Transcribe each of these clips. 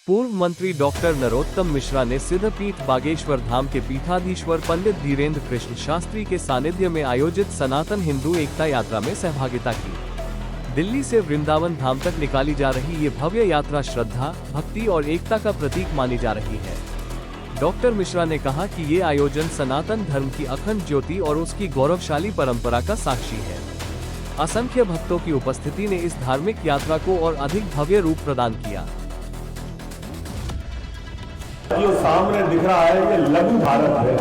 पूर्व मंत्री डॉक्टर नरोत्तम मिश्रा ने सिद्धपीठ बागेश्वर धाम के पीठाधीश्वर पंडित धीरेन्द्र कृष्ण शास्त्री के सानिध्य में आयोजित सनातन हिंदू एकता यात्रा में सहभागिता की। दिल्ली से वृंदावन धाम तक निकाली जा रही ये भव्य यात्रा श्रद्धा, भक्ति और एकता का प्रतीक मानी जा रही है। डॉक्टर मिश्रा ने कहा कि ये आयोजन सनातन धर्म की अखंड ज्योति और उसकी गौरवशाली परंपरा का साक्षी है। असंख्य भक्तों की उपस्थिति ने इस धार्मिक यात्रा को और अधिक भव्य रूप प्रदान किया। जो सामने दिख रहा है ये लघु भारत है।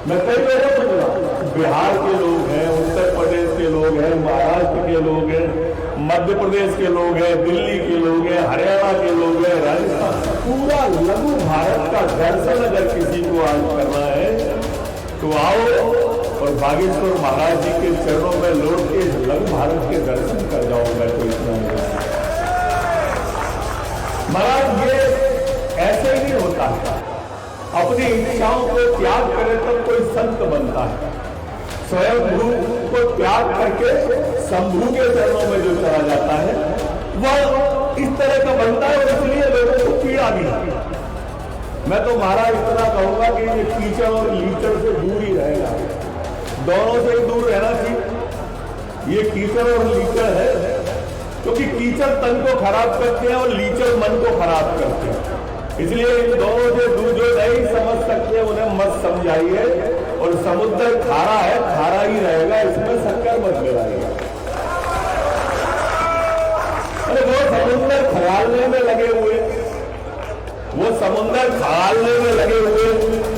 मैं कई लोगों को मिला, बिहार के लोग हैं, उत्तर प्रदेश के लोग हैं, महाराष्ट्र के लोग हैं, मध्य प्रदेश के लोग हैं, दिल्ली के लोग हैं, हरियाणा के लोग हैं, राजस्थान। पूरा लघु भारत का दर्शन अगर किसी को आज करना है तो आओ और बागेश्वर महाराज जी के चरणों में लौट के लघु भारत के दर्शन कर जाओ। मैं तो इतना महाराज ये ऐसे ही होता है। अपनी इच्छाओं को त्याग करे तब कोई संत बनता है। स्वयं गुरु को त्याग करके शंभू के चरणों में जो चला जाता है वह इस तरह का बनता है, इसलिए लोगों को पीड़ा भी है। मैं तो महाराज इतना कहूंगा कि ये कीचड़ और लीचड़ से दूर ही रहेगा, दोनों से दूर रहना चाहिए। ये कीचड़ और लीचड़ है क्योंकि कीचड़ तन को खराब करते हैं और लीचड़ मन को खराब करते हैं। इसलिए इन दोनों से दूर जो नहीं समझ सकते उन्हें मत समझाइए। और समुद्र खारा है, खारा ही रहेगा, इसमें शक्कर मत मिलाइए। अरे वो समुद्र खंगालने में लगे हुए, वो समुद्र खंगालने में लगे हुए,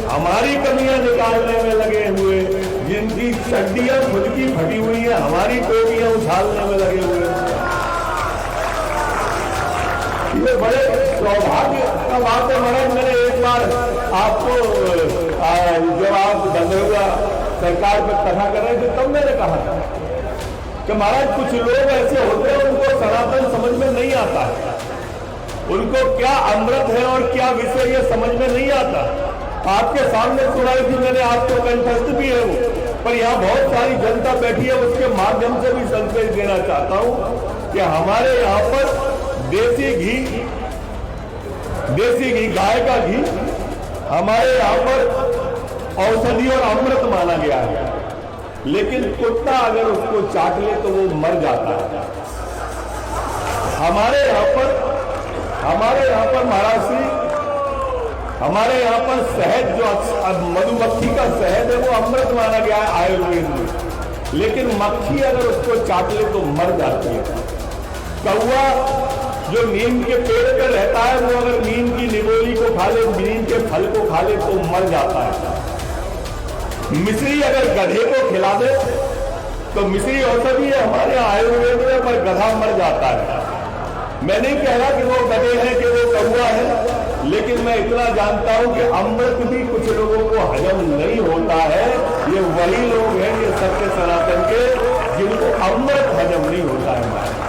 हमारी कमियां निकालने में लगे हुए, जिनकी चड्डियां खुद की फटी हुई है हमारी टोपियां उछालने में लगे हुए। ये बड़े सौभाग्य का बात है महाराज। मैंने एक बार आपको जब आप दंगरुआ सरकार पर कथा कर रहे थे तब मैंने कहा था कि महाराज कुछ लोग ऐसे होते हैं उनको सनातन समझ में नहीं आता है, उनको क्या अमृत है और क्या विषय ये समझ में नहीं आता। आपके सामने सुनाई थी मैंने, आपको कंठस्थ भी है वो, पर यहाँ बहुत सारी जनता बैठी है, उसके माध्यम से भी संदेश देना चाहता हूँ कि हमारे यहाँ पर देसी घी गाय का घी हमारे यहाँ पर औषधि और अमृत माना गया है, लेकिन कुत्ता अगर उसको चाट ले तो वो मर जाता है। हमारे यहाँ पर महाराज श्री, हमारे यहाँ पर शहद जो मधुमक्खी का शहद है वो अमृत माना गया है आयुर्वेद में, लेकिन मक्खी अगर उसको चाट ले तो मर जाती है। कौवा जो नीम के पेड़ पर रहता है वो अगर नीम की निगोली को खा ले, नीम के फल को खा ले तो मर जाता है। मिश्री अगर गधे को खिला दे तो मिश्री औषधि है हमारे आयुर्वेद में, पर गधा मर जाता है। मैं नहीं कह रहा कि वो गधे हैं कि वो कौवा है, लेकिन मैं इतना जानता हूं कि अमृत भी कुछ लोगों को हजम नहीं होता है। ये वही लोग हैं, ये सत्य सनातन के, जिनको अमृत हजम नहीं होता है।